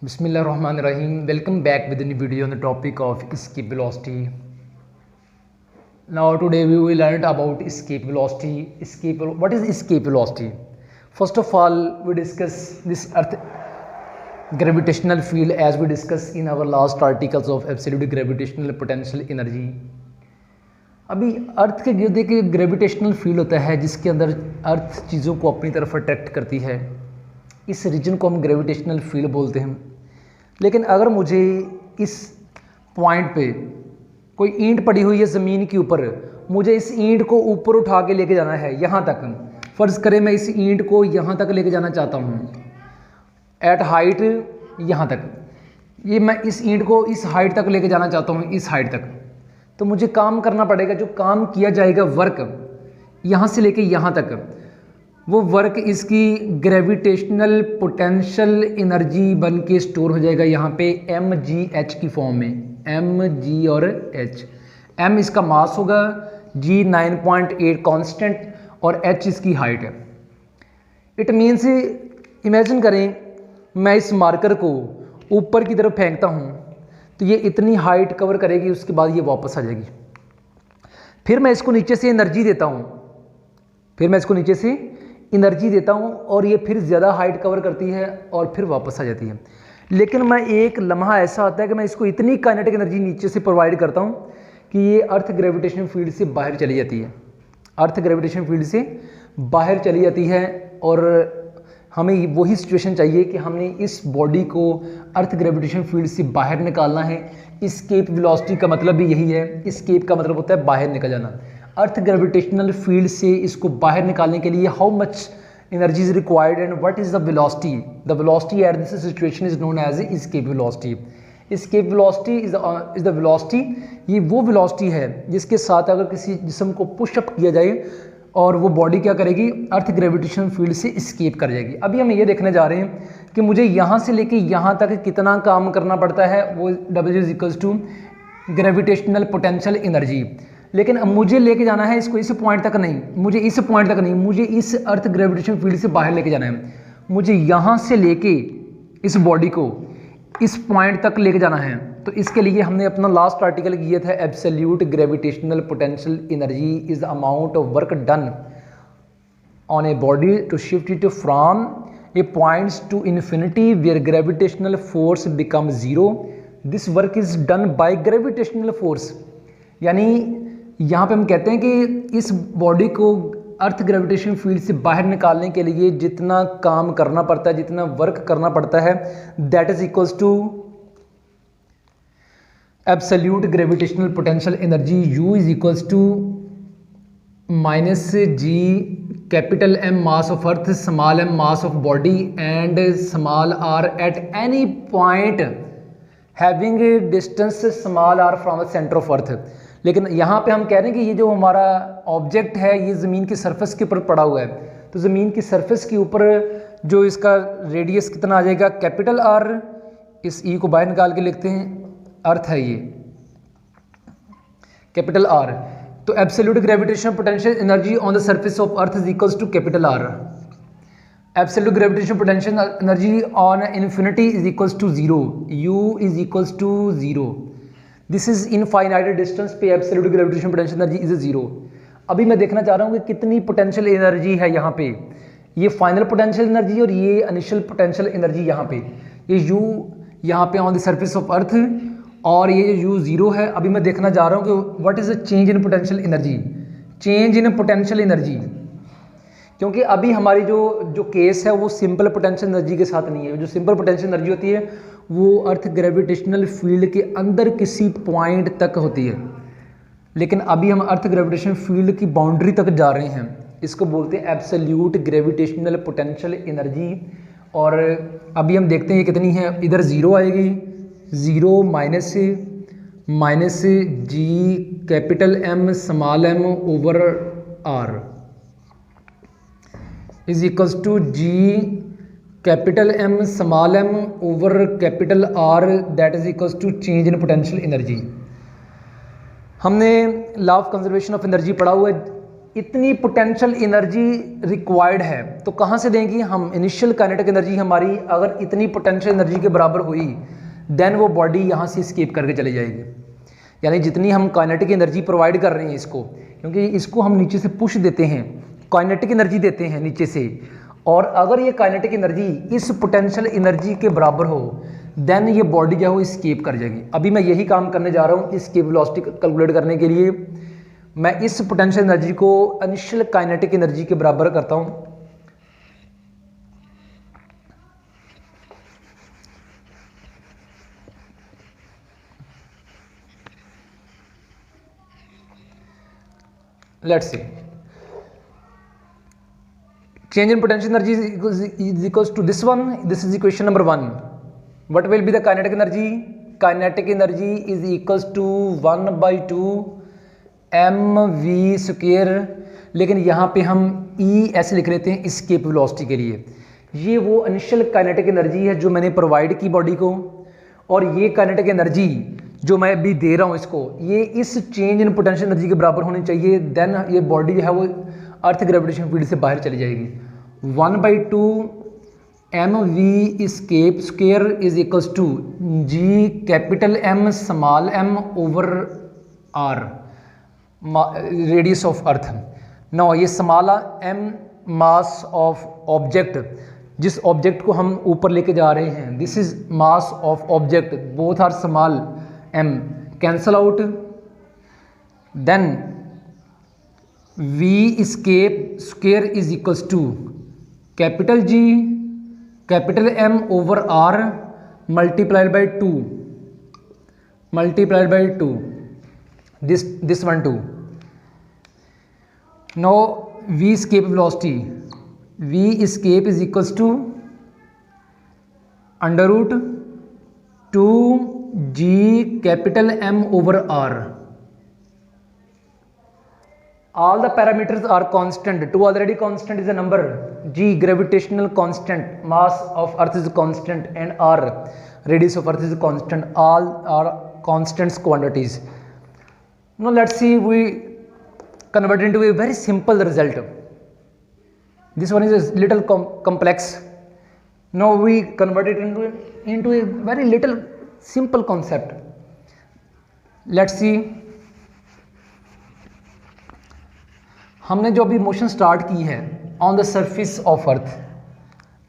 Bismillahirrahmanirrahim. Welcome back with a new video on the topic of escape velocity. Now today we will learn about escape velocity. What is escape velocity? First of all, we discuss this earth gravitational field as we discussed in our last articles of absolute gravitational potential energy. अभी अर्थ के गिर्द एक gravitational field होता है जिसके अंदर अर्थ चीज़ों को अपनी तरफ अट्रैक्ट करती है। इस रीजन को हम ग्रेविटेशनल फील्ड बोलते हैं। लेकिन अगर मुझे इस पॉइंट पे कोई ईंट पड़ी हुई है ज़मीन के ऊपर, मुझे इस ईंट को ऊपर उठा के लेके जाना है यहाँ तक। फ़र्ज़ करें मैं इस ईंट को यहाँ तक लेके जाना चाहता हूँ एट हाइट यहाँ तक। ये मैं इस ईंट को इस हाइट तक लेके जाना चाहता हूँ, इस हाइट तक। तो मुझे काम करना पड़ेगा। जो काम किया जाएगा वर्क यहाँ से लेके यहाँ तक, वो वर्क इसकी ग्रेविटेशनल पोटेंशियल एनर्जी बन के स्टोर हो जाएगा यहाँ पे mgh की फॉर्म में। mg और h, m इसका मास होगा, g 9.8 कांस्टेंट और h इसकी हाइट है। इट मीन्स इमेजिन करें मैं इस मार्कर को ऊपर की तरफ फेंकता हूँ तो ये इतनी हाइट कवर करेगी, उसके बाद ये वापस आ जाएगी। फिर मैं इसको नीचे से एनर्जी देता हूँ और ये फिर ज़्यादा हाइट कवर करती है और फिर वापस आ जाती है। लेकिन मैं एक लम्हा ऐसा आता है कि मैं इसको इतनी काइनेटिक एनर्जी नीचे से प्रोवाइड करता हूँ कि ये अर्थ ग्रेविटेशन फील्ड से बाहर चली जाती है। अर्थ ग्रेविटेशन फील्ड से बाहर चली जाती है और हमें वही सिचुएशन चाहिए कि हमने इस बॉडी को अर्थ ग्रेविटेशन फील्ड से बाहर निकालना है। एस्केप वेलोसिटी का मतलब भी यही है। एस्केप का मतलब होता है बाहर निकल जाना। अर्थ ग्रेविटेशनल फील्ड से इसको बाहर निकालने के लिए how much energy is required and what is the velocity. The velocity at this situation is known as escape velocity. Escape velocity is the velocity, ये वो वेलोसिटी है जिसके साथ अगर किसी जिस्म को पुशअप किया जाए और वो बॉडी क्या करेगी, अर्थ ग्रेविटेशन फील्ड से एस्केप कर जाएगी। अभी हम ये देखने जा रहे हैं कि मुझे यहाँ से लेके यहाँ तक कितना काम करना पड़ता है। वो W is equals to gravitational potential energy. लेकिन अब मुझे लेके जाना है इसको इस पॉइंट तक नहीं, मुझे इस पॉइंट तक नहीं, मुझे इस अर्थ ग्रेविटेशन फील्ड से बाहर लेके जाना है। मुझे यहाँ से लेके इस बॉडी को इस पॉइंट तक लेके जाना है। तो इसके लिए हमने अपना लास्ट आर्टिकल किया था absolute gravitational potential energy is the amount of work done on a body to shift it from a points to infinity where gravitational force become zero. This work is done by gravitational force. यानी यहाँ पे हम कहते हैं कि इस body को अर्थ gravitation field से बाहर निकालने के लिए जितना काम करना पड़ता है, जितना वर्क करना पड़ता है, that is equals to absolute gravitational potential energy U is equals to minus G capital M mass of earth, small m mass of body and small r at any point having distance small r from the centre of earth. लेकिन यहाँ पे हम कह रहे हैं कि ये जो हमारा ऑब्जेक्ट है ये ज़मीन की सरफेस के ऊपर पड़ा हुआ है। तो ज़मीन की सरफेस के ऊपर जो इसका रेडियस कितना आ जाएगा, कैपिटल R, इस E को बाहर निकाल के लिखते हैं, अर्थ है ये कैपिटल R। तो absolute gravitational potential energy on the surface of earth is equals to capital R। Absolute gravitational potential energy on infinity is equals to zero. U is equals to zero. This is infinite distance पे absolute gravitational potential energy is zero. अभी मैं देखना चाह रहा हूँ कि कितनी potential energy है यहाँ पे। ये फाइनल पोटेंशियल एनर्जी और ये इनिशियल पोटेंशियल एनर्जी यहाँ पे। ये U यहाँ पे ऑन द सरफेस ऑफ अर्थ और ये जो U जीरो है। अभी मैं देखना चाह रहा हूँ कि what is the change in potential energy. Change in potential energy, क्योंकि अभी हमारी जो केस है वो सिंपल पोटेंशियल एनर्जी के साथ नहीं है। जो सिंपल पोटेंशियल एनर्जी होती है वो अर्थ ग्रेविटेशनल फील्ड के अंदर किसी पॉइंट तक होती है। लेकिन अभी हम अर्थ ग्रेविटेशनल फील्ड की बाउंड्री तक जा रहे हैं। इसको बोलते हैं एब्सोल्यूट ग्रेविटेशनल पोटेंशियल एनर्जी। और अभी हम देखते हैं ये कितनी है। इधर ज़ीरो आएगी, zero minus G capital M small m over R is equals to G capital M small m over capital R, that is equals to change in potential energy. हमने law of conservation of energy पढ़ा हुआ है। इतनी potential energy required है, तो कहाँ से देंगी हम? इनिशियल काइनेटिक एनर्जी हमारी अगर इतनी पोटेंशियल एनर्जी के बराबर हुई, देन वो बॉडी यहाँ से स्केप करके चली जाएगी। यानी जितनी हम काइनेटिक एनर्जी प्रोवाइड कर रहे हैं इसको, क्योंकि इसको हम नीचे से पुश देते हैं, काइनेटिक एनर्जी देते हैं नीचे से, और अगर ये काइनेटिक एनर्जी इस पोटेंशियल एनर्जी के बराबर हो, देन ये बॉडी जो है वो स्केप कर जाएगी। अभी मैं यही काम करने जा रहा हूँ। इसकेप वेलोसिटी कैलकुलेट करने के लिए मैं इस पोटेंशियल एनर्जी को इनिशियल काइनेटिक एनर्जी के बराबर करता हूँ। Let's see, change in potential energy is equals to this one. This is equation number 1. What will be the kinetic energy? Kinetic energy is equals to 1 by 2 mv square, लेकिन यहाँ पे हम ES लिख लेते हैं escape velocity के लिए। ये वो इनिशियल काइनेटिक एनर्जी है जो मैंने प्रोवाइड की बॉडी को, और ये काइनेटिक एनर्जी जो मैं अभी दे रहा हूँ इसको, ये इस चेंज इन पोटेंशियल एनर्जी के बराबर होनी चाहिए। देन ये बॉडी जो है वो अर्थ ग्रेविटेशन फील्ड से बाहर चली जाएगी। 1 by 2 mv escape square is equals to g capital M small m over r radius of earth। now ये small m mass of object, जिस ऑब्जेक्ट को हम ऊपर लेके जा रहे हैं, this is mass of object, both are small m, cancel out. Then v escape square is equals to capital G capital M over R multiplied by 2 this one too। now v escape velocity, v escape is equals to under root 2 G capital M over R। all the parameters are constant, 2 already constant is a number, G gravitational constant, mass of earth is constant, and R radius of earth is constant, all are constants quantities। now let's see, we convert into a very simple result. this one is a little complex, now we convert it into a very little simple concept। let's see, हमने जो अभी motion start की है on the surface of अर्थ,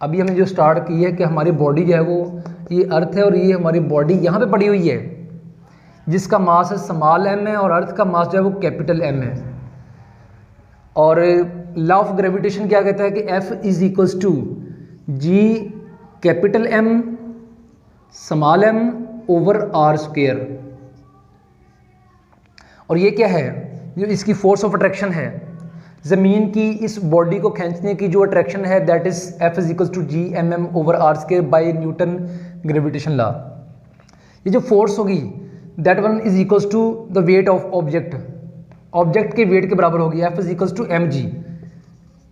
अभी हमने जो start की है कि हमारी बॉडी जो है वो ये अर्थ है और ये हमारी बॉडी यहाँ पे पड़ी हुई है, जिसका मास है स्मॉल m है और अर्थ का मास जो है वो कैपिटल M है। और लॉ ऑफ ग्रेविटेशन क्या कहता है कि F is equals to G capital M small m over R square. और ये क्या है? जो इसकी फोर्स ऑफ अट्रैक्शन है, ज़मीन की इस बॉडी को खींचने की जो अट्रैक्शन है, that is F is equals to G M m over R square by Newton gravitation law. ये जो फोर्स होगी that one is equals to the weight of object, object के वेट के बराबर होगी। F is equals to m g,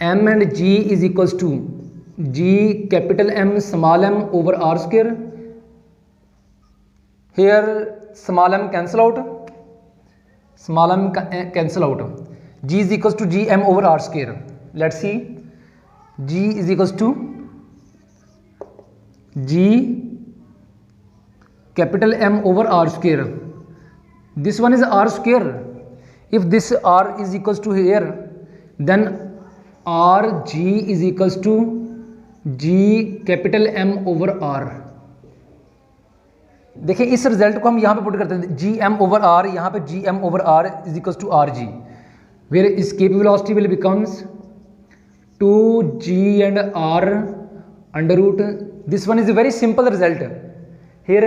m and g is equals to G capital M small m over R square. Here small m cancel out, small m cancel out, g is equals to g m over r square। let's see, g is equals to g capital M over r square, this one is r square, if this r is equals to here, then r g is equals to g capital M over r। देखिए इस result को हम यहाँ पे put करते हैं, जी M over R, यहाँ पे G M over R is equals to R g, where escape velocity will becomes 2 g and R under root, this one is a very simple result. Here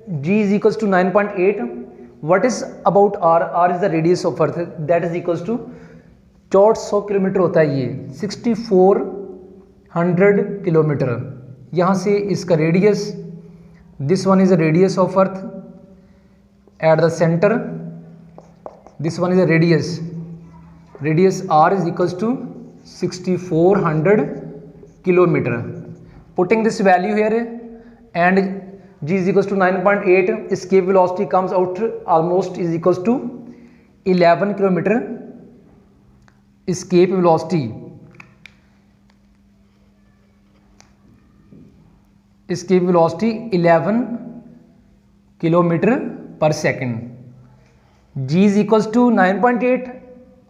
g is equals to 9.8, what is about R? R is the radius of earth, that is equals to 400 kilometre होता है ये, 6400 kilometre. यहाँ से इसका radius, this one is the radius of earth at the center, this one is the radius r is equals to 6400 kilometer। putting this value here and g is equals to 9.8, escape velocity comes out almost is equals to 11 kilometer escape velocity escape velocity 11 kilometer per second. G is equals to 9.8,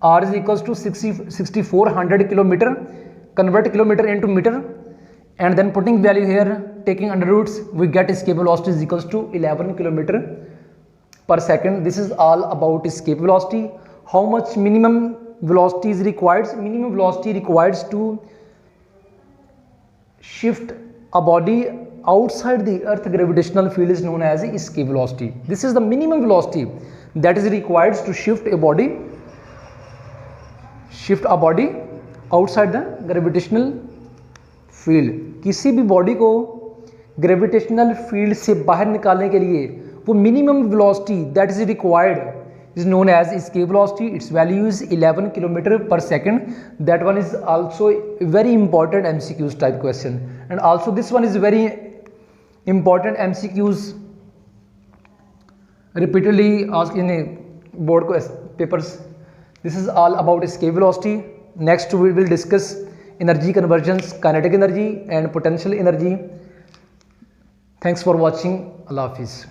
R is equals to 6400 kilometer. Convert kilometer into meter, and then putting value here, taking under roots, we get escape velocity is equals to 11 kilometer per second. This is all about escape velocity. How much minimum velocity is required? Minimum velocity required to shift a body outside the earth gravitational field is known as escape velocity. This is the minimum velocity that is required to shift a body outside the gravitational field. किसी भी body को gravitational field से बाहर निकालने के लिए वो minimum velocity that is required is known as escape velocity. Its value is 11 kilometre पर second. That one is also very important MCQs type question, and also this one is very important MCQs repeatedly asked in a board papers. This is all about escape velocity. Next we will discuss energy conversions, kinetic energy and potential energy. Thanks for watching. Allah Hafiz.